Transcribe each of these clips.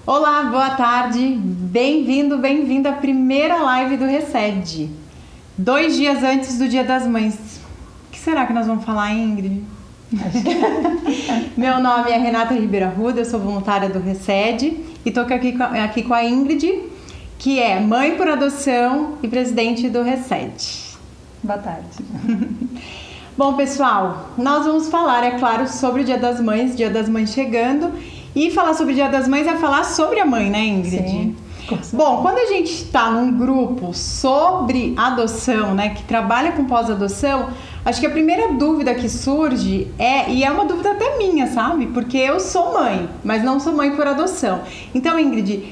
Olá, boa tarde, bem-vindo, bem-vinda à primeira live do Recede. 2 dias antes do Dia das Mães. O que será que nós vamos falar, Ingrid? Meu nome é Renata Ribeiro Arruda, eu sou voluntária do Recede e estou aqui com a Ingrid, que é mãe por adoção e presidente do Recede. Boa tarde. Bom, pessoal, nós vamos falar, é claro, sobre o Dia das Mães chegando. E falar sobre o Dia das Mães é falar sobre a mãe, né, Ingrid? Sim. Bom, quando a gente está num grupo sobre adoção, né, que trabalha com pós-adoção, acho que a primeira dúvida que surge e é uma dúvida até minha, sabe? Porque eu sou mãe, mas não sou mãe por adoção. Então, Ingrid,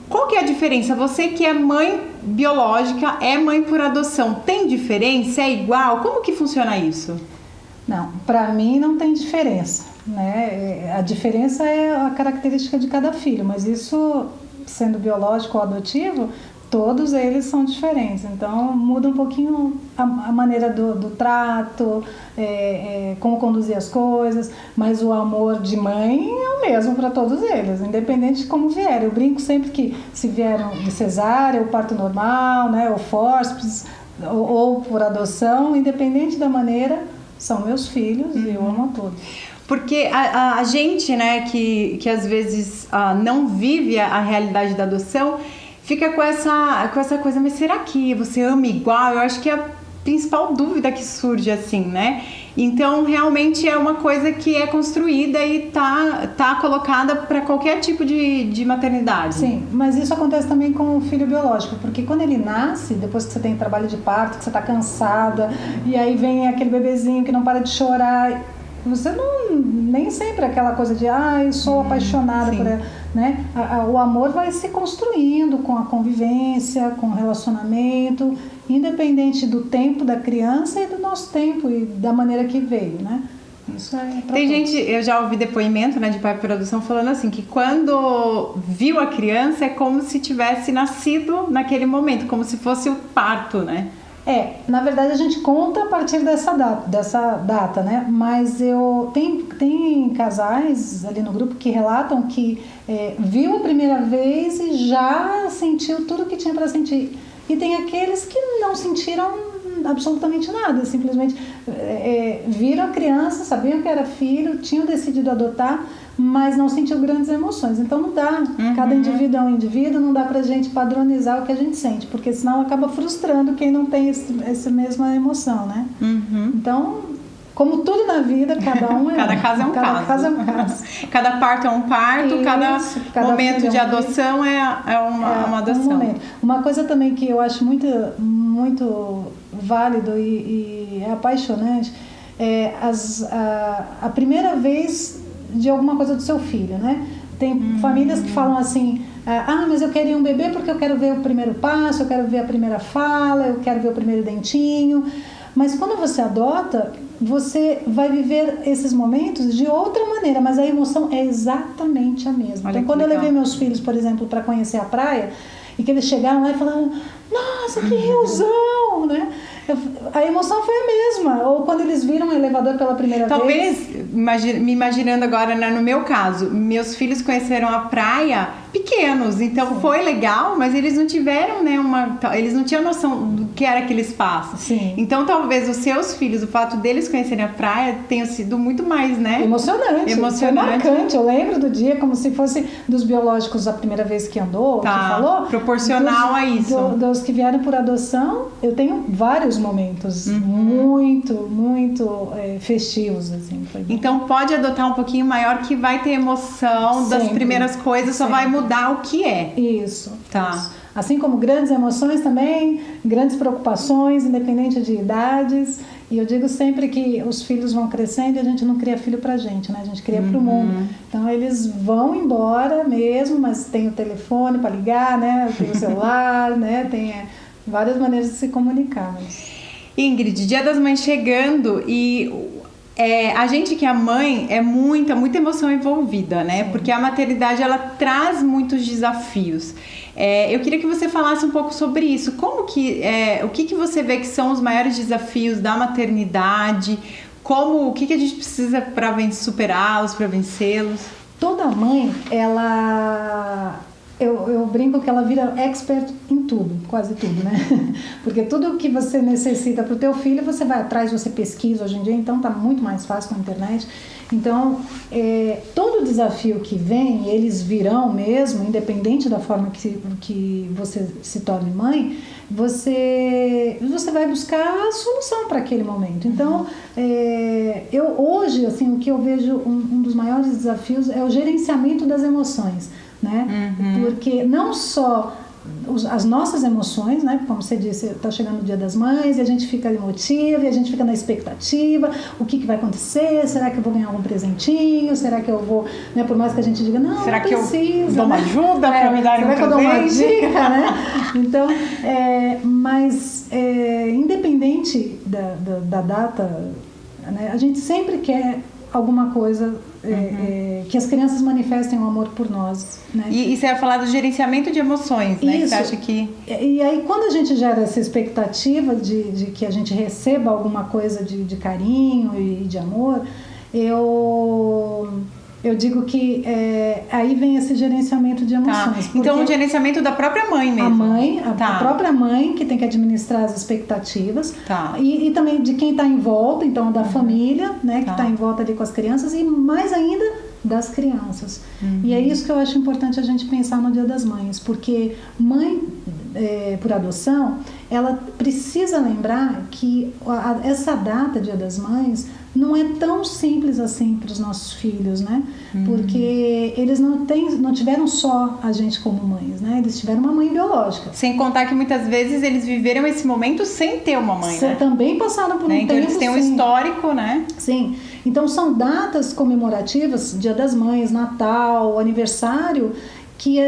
qual que é a diferença? Você que é mãe biológica, é mãe por adoção, tem diferença? É igual? Como que funciona isso? Não, para mim não tem diferença, né? A diferença é a característica de cada filho, mas isso, sendo biológico ou adotivo, todos eles são diferentes. Então muda um pouquinho a maneira do trato, como conduzir as coisas, mas o amor de mãe é o mesmo para todos eles, independente de como vier. Eu brinco sempre que se vieram de cesárea, ou parto normal, né, ou fórceps, ou por adoção, independente da maneira, são meus filhos e eu amo a todos. Porque a gente, né, que às vezes não vive a realidade da adoção, fica com essa coisa, mas será que você ama igual? Eu acho que é a principal dúvida que surge assim, né? Então, realmente é uma coisa que é construída e tá colocada para qualquer tipo de maternidade. Sim, mas isso acontece também com o filho biológico, porque quando ele nasce, depois que você tem trabalho de parto, que você tá cansada, e aí vem aquele bebezinho que não para de chorar, você nem sempre aquela coisa de eu sou apaixonada por ela, né? O amor vai se construindo com a convivência, com o relacionamento, independente do tempo da criança e do nosso tempo e da maneira que veio, né? Isso é pra Tem todos. gente, eu já ouvi depoimento, né, de pai por adoção falando assim, que quando viu a criança é como se tivesse nascido naquele momento, como se fosse o parto, né? Na verdade a gente conta a partir dessa data, né? Mas tem casais ali no grupo que relatam que viu a primeira vez e já sentiu tudo que tinha para sentir. E tem aqueles que não sentiram absolutamente nada, simplesmente viram a criança, sabiam que era filho, tinham decidido adotar, mas não sentiu grandes emoções. Então não dá, cada indivíduo é um indivíduo, não dá pra gente padronizar o que a gente sente, porque senão acaba frustrando quem não tem essa mesma emoção, né? Então, como tudo na vida, cada um é Cada caso é um cada caso. caso é um caso. Cada parto é um parto, Isso, cada momento filho de é adoção é uma adoção. momento. Uma coisa também que eu acho muito válido e é apaixonante é a primeira vez de alguma coisa do seu filho, né? Tem famílias que falam assim, mas eu queria um bebê porque eu quero ver o primeiro passo, eu quero ver a primeira fala, eu quero ver o primeiro dentinho. Mas quando você adota, você vai viver esses momentos de outra maneira, mas a emoção é exatamente a mesma. Olha, então, quando eu legal. levei meus filhos, por exemplo, para conhecer a praia, e que eles chegaram lá e falaram, nossa, que riozão, né? A emoção foi a mesma. Ou quando eles viram o elevador pela primeira vez. Talvez, me imaginando agora, né, no meu caso, meus filhos conheceram a praia pequenos, então foi legal, mas eles não tiveram, né, eles não tinham noção do que era aquele espaço. Sim. Então talvez os seus filhos, o fato deles conhecerem a praia tenha sido muito mais, né? Emocionante. Foi marcante. Eu lembro do dia como se fosse dos biológicos a primeira vez que andou, que falou. Proporcional a isso. Dos que vieram por adoção, eu tenho vários momentos muito festivos, assim. Então pode adotar um pouquinho maior que vai ter emoção das Sempre. primeiras coisas, só vai mudar o que é. Isso. Tá. Isso. Assim como grandes emoções também, grandes preocupações, independente de idades. E eu digo sempre que os filhos vão crescendo e a gente não cria filho pra gente, né? A gente cria pro mundo. Então eles vão embora mesmo, mas tem o telefone para ligar, né? Tem o celular, né? Tem várias maneiras de se comunicar. Mas... Ingrid, Dia das Mães chegando e a gente que é mãe é muita emoção envolvida, né? Sim. Porque a maternidade ela traz muitos desafios. Eu queria que você falasse um pouco sobre isso. Como que o que você vê que são os maiores desafios da maternidade? O que a gente precisa para superá-los, para vencê-los? toda mãe, eu brinco que ela vira expert em tudo, quase tudo, né? Porque tudo que você necessita para o teu filho, você vai atrás, você pesquisa hoje em dia, então tá muito mais fácil com a internet. Então, todo desafio que vem, eles virão mesmo, independente da forma que você se torne mãe, você vai buscar a solução para aquele momento. Então, hoje, assim, o que eu vejo um dos maiores desafios é o gerenciamento das emoções, né? Porque não só as nossas emoções, né? Como você disse, está chegando o Dia das Mães e a gente fica emotiva e a gente fica na expectativa, o que vai acontecer, será que eu vou ganhar algum presentinho, será que eu vou, né? Por mais que a gente diga, não, será não que precisa, eu dou uma ajuda para me dar um presente? Será que eu dou uma dica, né? Então, mas independente da data, né? A gente sempre quer alguma coisa que as crianças manifestem o amor por nós, né? E você ia falar do gerenciamento de emoções, né? Isso. Que você acha que... E aí, quando a gente gera essa expectativa de que a gente receba alguma coisa de carinho e de amor, eu digo que aí vem esse gerenciamento de emoções. Então, o gerenciamento da própria mãe mesmo. A própria mãe que tem que administrar as expectativas. E também de quem está em volta, então da família, né, que está em volta ali com as crianças e mais ainda das crianças. E é isso que eu acho importante a gente pensar no Dia das Mães, porque mãe por adoção, ela precisa lembrar que essa data, Dia das Mães, não é tão simples assim para os nossos filhos, né? Porque eles não tiveram só a gente como mães, né? Eles tiveram uma mãe biológica. Sem contar que muitas vezes eles viveram esse momento sem ter uma mãe, né? Também passaram por um tempo. Então eles têm um histórico, né? Sim. Então são datas comemorativas, Dia das Mães, Natal, aniversário, que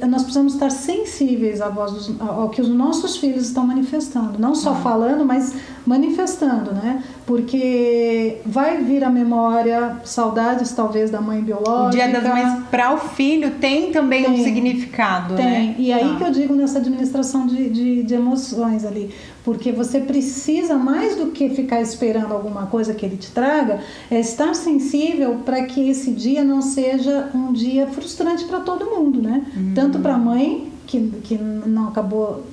nós precisamos estar sensíveis ao que os nossos filhos estão manifestando, não só falando, mas manifestando, né? Porque vai vir a memória, saudades talvez da mãe biológica. O Dia das Mães para o filho tem também um significado, né? E aí que eu digo nessa administração de emoções ali, porque você precisa, mais do que ficar esperando alguma coisa que ele te traga, estar sensível para que esse dia não seja um dia frustrante para todo mundo, né? Tanto para a mãe, que não acabou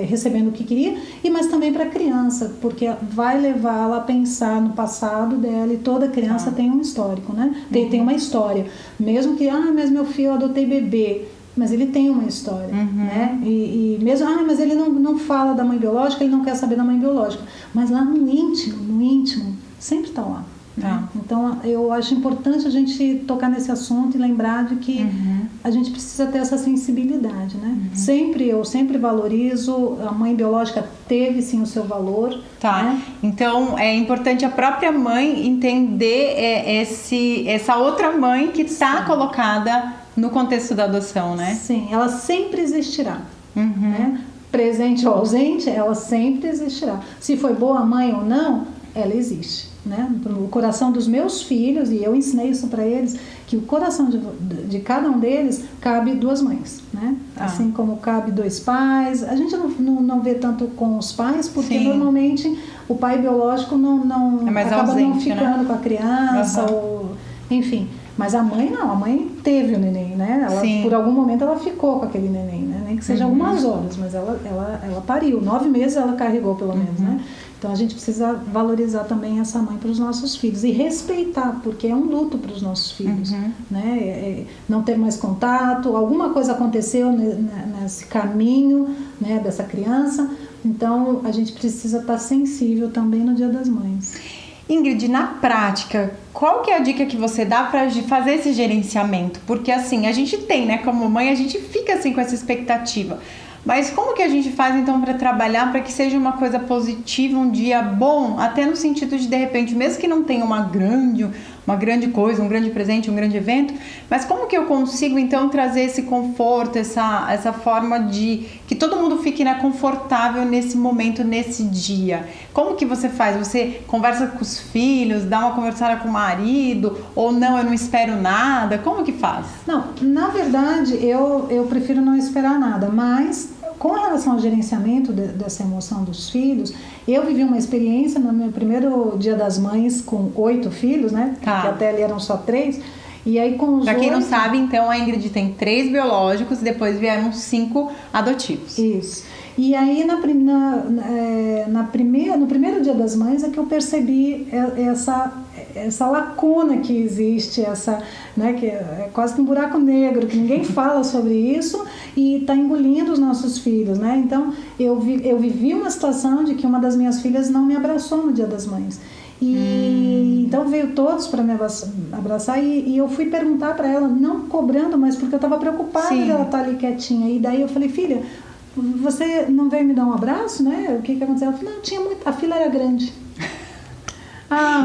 recebendo o que queria, mas também para a criança, porque vai levá-la a pensar no passado dela, e toda criança tem um histórico, né? Tem uma história. Mesmo que, mas meu filho, eu adotei bebê, mas ele tem uma história, né? E mesmo, mas ele não fala da mãe biológica, ele não quer saber da mãe biológica, mas lá no íntimo, sempre está lá. Né? Então, eu acho importante a gente tocar nesse assunto e lembrar de que a gente precisa ter essa sensibilidade, né? Eu sempre valorizo, a mãe biológica teve sim o seu valor. Né? Então, é importante a própria mãe entender essa outra mãe que está colocada no contexto da adoção, né? Sim, ela sempre existirá, né? Presente ou ausente, ela sempre existirá. Se foi boa mãe ou não, ela existe, né? No coração dos meus filhos, e eu ensinei isso para eles, que o coração de cada um deles cabe 2 mães, né? Assim como cabe 2 pais. A gente não vê tanto com os pais, porque normalmente o pai biológico não é mais acaba ausente, não ficando, né, com a criança, ou enfim. Mas a mãe não, a mãe teve o neném, né? Por algum momento ela ficou com aquele neném, né? Nem que seja algumas horas, mas ela pariu. 9 meses ela carregou, pelo menos, né? Então a gente precisa valorizar também essa mãe para os nossos filhos e respeitar, porque é um luto para os nossos filhos, né? Não ter mais contato, alguma coisa aconteceu nesse caminho, né, dessa criança, então a gente precisa estar sensível também no Dia das Mães. Ingrid, na prática, qual que é a dica que você dá para fazer esse gerenciamento? Porque assim, a gente tem, né, como mãe, a gente fica assim com essa expectativa. Mas como que a gente faz então para trabalhar para que seja uma coisa positiva, um dia bom, até no sentido de repente, mesmo que não tenha uma grande coisa, um grande presente, um grande evento, mas como que eu consigo então trazer esse conforto, essa forma de que todo mundo fique, né, confortável nesse momento, nesse dia? Como que você faz? Você conversa com os filhos, dá uma conversada com o marido, ou não, eu não espero nada? Como que faz? Não, na verdade eu prefiro não esperar nada, mas com relação ao gerenciamento dessa emoção dos filhos, eu vivi uma experiência no meu primeiro Dia das Mães com 8 filhos, né? Porque até ali eram só 3. E aí com os Pra quem não 8... sabe, então a Ingrid tem 3 biológicos e depois vieram 5 adotivos. Isso. E aí no primeiro Dia das Mães é que eu percebi essa lacuna que existe, né, que é quase que um buraco negro, que ninguém fala sobre isso e está engolindo os nossos filhos, né? Então eu vivi uma situação de que uma das minhas filhas não me abraçou no Dia das Mães. Então veio todos para me abraçar e eu fui perguntar para ela, não cobrando, mas porque eu estava preocupada de ela estar ali quietinha. E daí eu falei, filha, você não veio me dar um abraço, né? O que aconteceu? Ela falou, não, tinha muito, a fila era grande.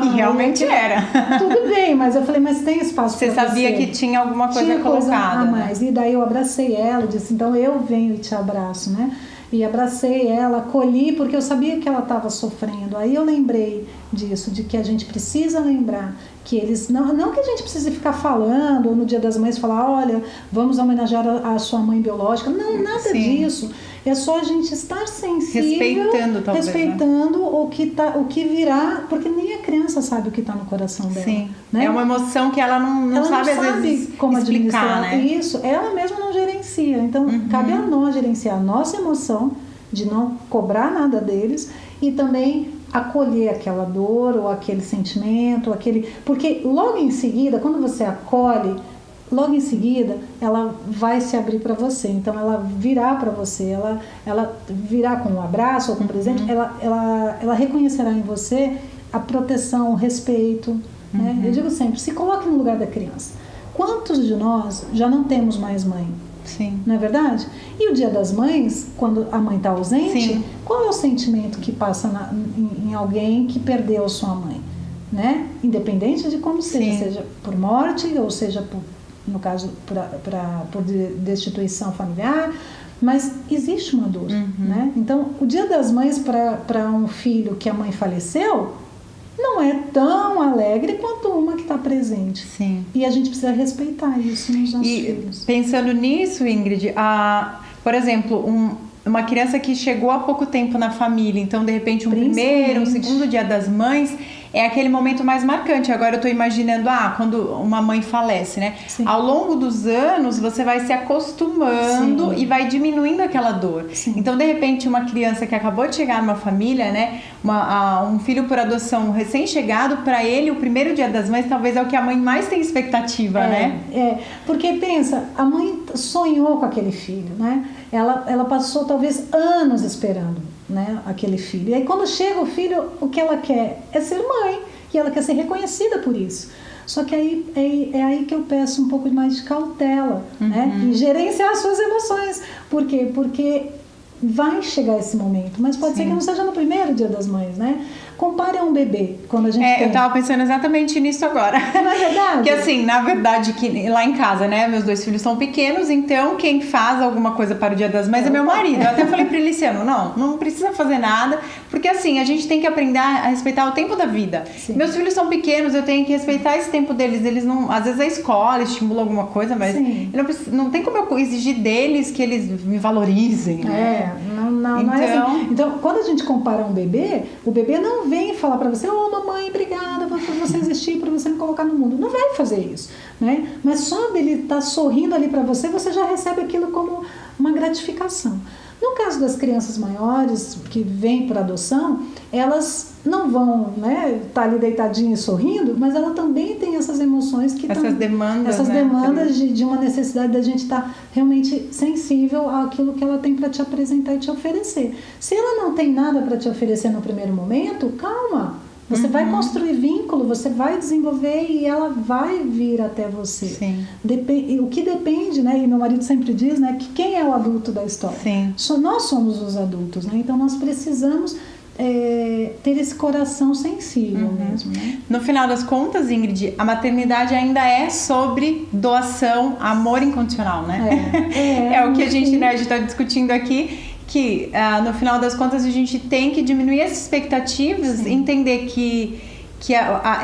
E realmente era. Tudo bem, mas eu falei, mas tem espaço para você. Você sabia que tinha alguma coisa colocada. A mais. Né? E daí eu abracei ela, disse, então eu venho e te abraço, né? E abracei ela, acolhi, porque eu sabia que ela estava sofrendo. Aí eu lembrei disso, de que a gente precisa lembrar que eles... Não que a gente precise ficar falando, ou no Dia das Mães falar, olha, vamos homenagear a sua mãe biológica. Não, nada disso. É só a gente estar sensível, respeitando, né? o que virá, porque nem a criança sabe o que está no coração dela. Sim. Né? É uma emoção que ela não sabe, às vezes, como explicar, né? Isso, ela mesma não gerencia. Então, cabe a nós gerenciar a nossa emoção, de não cobrar nada deles, e também acolher aquela dor, ou aquele sentimento, porque logo em seguida, quando você acolhe, logo em seguida, ela vai se abrir para você. Então, ela virá para você, ela virá com um abraço ou com um presente, ela reconhecerá em você a proteção, o respeito. Né? Eu digo sempre, se coloque no lugar da criança. Quantos de nós já não temos mais mãe? Sim. Não é verdade? E o Dia das Mães, quando a mãe está ausente, Sim. qual é o sentimento que passa em alguém que perdeu a sua mãe? Né? Independente de como seja por morte, ou seja, no caso, por destituição familiar, mas existe uma dor. Né? Então, o Dia das Mães para um filho que a mãe faleceu, não é tão alegre quanto uma que está presente. Sim. E a gente precisa respeitar isso nos nossos filhos. Pensando nisso, Ingrid, por exemplo, uma criança que chegou há pouco tempo na família, então de repente um primeiro, um segundo Dia das Mães, é aquele momento mais marcante. Agora eu estou imaginando, quando uma mãe falece, né? Sim. Ao longo dos anos, você vai se acostumando e vai diminuindo aquela dor. Sim. Então, de repente, uma criança que acabou de chegar numa família, né? Um filho por adoção recém-chegado, para ele, o primeiro Dia das Mães talvez é o que a mãe mais tem expectativa, né? Porque pensa, a mãe sonhou com aquele filho, né? Ela passou talvez anos esperando, né, aquele filho. E aí quando chega o filho, o que ela quer é ser mãe. E ela quer ser reconhecida por isso. Só que aí é aí que eu peço um pouco mais de cautela, né? E gerenciar as suas emoções. Por quê? Porque vai chegar esse momento, mas pode ser que não seja no primeiro Dia das Mães, né? Compare a um bebê, quando a gente tem... Eu tava pensando exatamente nisso agora. Não é verdade? Que assim, na verdade, que lá em casa, né, meus 2 filhos são pequenos, então quem faz alguma coisa para o Dia das Mães é meu marido. Eu até falei para ele, Luciano, não precisa fazer nada, porque assim, a gente tem que aprender a respeitar o tempo da vida. Sim. Meus filhos são pequenos, eu tenho que respeitar esse tempo deles. Eles não, às vezes a escola estimula alguma coisa, mas não tem como eu exigir deles que eles me valorizem, né? Não é assim. Então, quando a gente compara um bebê, o bebê não vem falar pra você, mamãe, obrigada por você existir, por você me colocar no mundo. Não vai fazer isso, né? Mas só dele estar sorrindo ali pra você, você já recebe aquilo como uma gratificação. No caso das crianças maiores que vêm por adoção, elas não vão, né, estar ali deitadinha e sorrindo, mas ela também tem essas emoções que essas demandas de uma necessidade da gente estar realmente sensível àquilo que ela tem para te apresentar e te oferecer. Se ela não tem nada para te oferecer no primeiro momento, calma. Você vai construir vínculo, você vai desenvolver e ela vai vir até você. Sim. O que depende, né? E meu marido sempre diz, né? Que quem é o adulto da história? Sim. Nós somos os adultos, né? Então nós precisamos ter esse coração sensível mesmo, né? No final das contas, Ingrid, a maternidade ainda é sobre doação, amor incondicional, né? É o que a gente está discutindo aqui. Que no final das contas a gente tem que diminuir as expectativas, entender que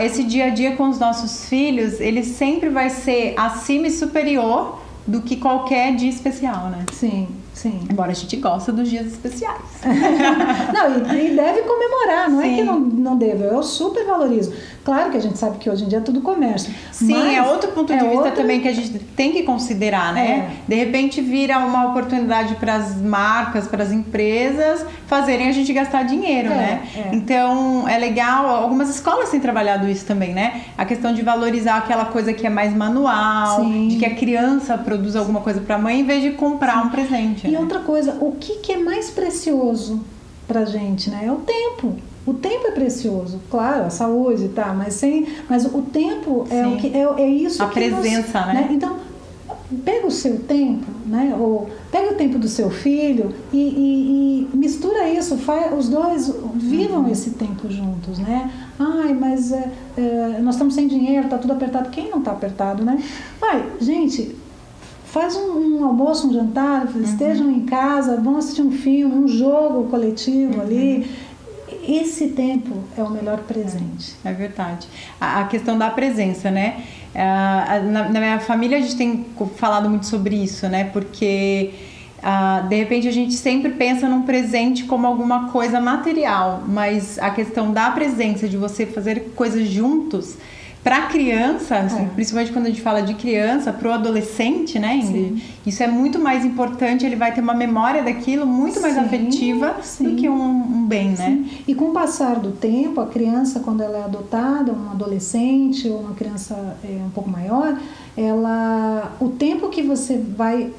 esse dia a dia com os nossos filhos, ele sempre vai ser acima e superior do que qualquer dia especial, né? Sim, Sim. Embora a gente gosta dos dias especiais. Não, e deve comemorar, não Sim. é que não deve, eu super valorizo. Claro que a gente sabe que hoje em dia é tudo comércio. Sim, mas é outro ponto de vista também que a gente tem que considerar, né? De repente vira uma oportunidade para as marcas, para as empresas fazerem a gente gastar dinheiro, né? Então é legal, algumas escolas têm trabalhado isso também, né? A questão de valorizar aquela coisa que é mais manual, Sim. de que a criança produz alguma coisa para a mãe em vez de comprar um presente. E né? outra coisa, o que é mais precioso pra gente, né? É o tempo. O tempo é precioso, claro, a saúde, tá, mas o tempo é Sim. o que é isso a que presença, né? Então, pega o seu tempo, né? Ou pega o tempo do seu filho e mistura isso, os dois vivam esse tempo juntos, né? Ai, mas nós estamos sem dinheiro, tá tudo apertado. Quem não tá apertado, né? Ai, gente, faz um almoço, um jantar, estejam em casa, vão assistir um filme, um jogo coletivo ali. Esse tempo é o melhor presente. É verdade. A questão da presença, né? Na minha família a gente tem falado muito sobre isso, né? Porque de repente a gente sempre pensa num presente como alguma coisa material, mas a questão da presença, de você fazer coisas juntos, para a criança, assim, principalmente quando a gente fala de criança, para o adolescente, né, Ingrid? Isso é muito mais importante, ele vai ter uma memória daquilo muito mais afetiva do que um bem, né? E com o passar do tempo, a criança, quando ela é adotada, um adolescente ou uma criança um pouco maior, o tempo que você vai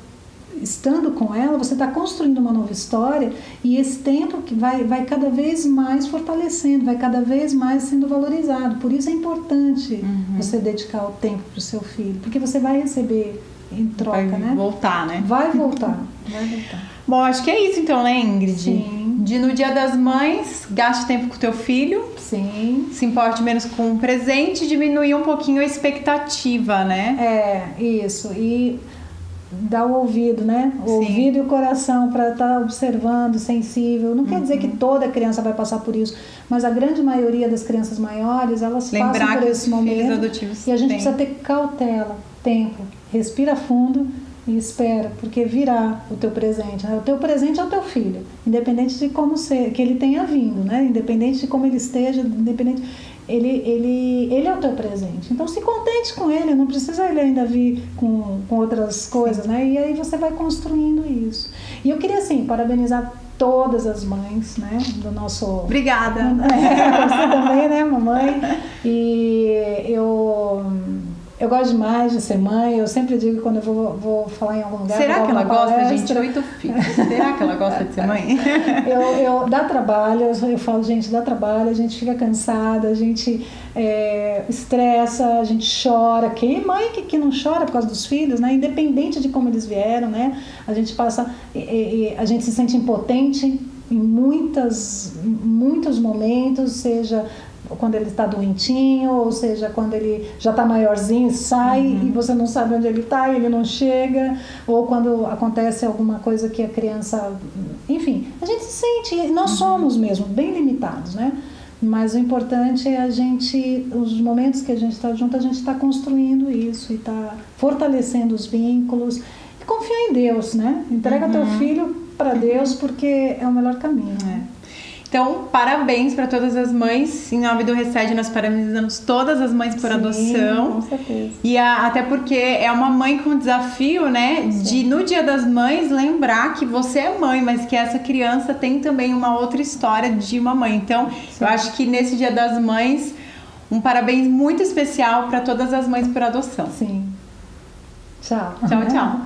estando com ela, você está construindo uma nova história e esse tempo que vai cada vez mais fortalecendo, vai cada vez mais sendo valorizado. Por isso é importante você dedicar o tempo para o seu filho, porque você vai receber em troca, né? Vai voltar, né? Vai voltar, vai voltar. Bom, acho que é isso então, né, Ingrid? Sim. No Dia das Mães, gaste tempo com o teu filho. Sim. Se importe menos com o presente e diminuir um pouquinho a expectativa, né? Isso. E dá o ouvido, né? O ouvido e o coração para estar observando, sensível. Não quer dizer que toda criança vai passar por isso, mas a grande maioria das crianças maiores, elas passam por esse momento. E a gente precisa ter cautela, tempo, respira fundo e espera, porque virá o teu presente, né? O teu presente é o teu filho, independente de como que ele tenha vindo, né? Independente de como ele esteja, independente... Ele é o teu presente. Então se contente com ele, não precisa ele ainda vir com outras coisas, né? E aí você vai construindo isso. E eu queria, assim, parabenizar todas as mães, né? Do nosso... Obrigada! Você também, né, mamãe? E eu gosto demais de ser mãe, eu sempre digo quando eu vou falar em algum lugar... Será que ela gosta, gente? 8 filhos. Será que ela gosta de ser mãe? Dá trabalho, eu falo, gente, dá trabalho, a gente fica cansada, a gente estressa, a gente chora. Quem mãe que não chora por causa dos filhos, né? Independente de como eles vieram, né? A gente passa... a gente se sente impotente em muitos momentos, seja... quando ele está doentinho, ou seja, quando ele já está maiorzinho, sai e você não sabe onde ele está e ele não chega, ou quando acontece alguma coisa que a criança... Enfim, a gente se sente... Nós somos mesmo bem limitados, né? Mas o importante é os momentos que a gente está junto, a gente está construindo isso e está fortalecendo os vínculos. E confia em Deus, né? Entrega teu filho para Deus, porque é o melhor caminho. Então, parabéns para todas as mães. Em nome do Recede, nós parabenizamos todas as mães por adoção. Com certeza. E até porque é uma mãe com desafio, né? De no Dia das Mães lembrar que você é mãe, mas que essa criança tem também uma outra história de uma mãe. Então, eu acho que nesse Dia das Mães, um parabéns muito especial para todas as mães por adoção. Sim. Tchau. Tchau, tchau.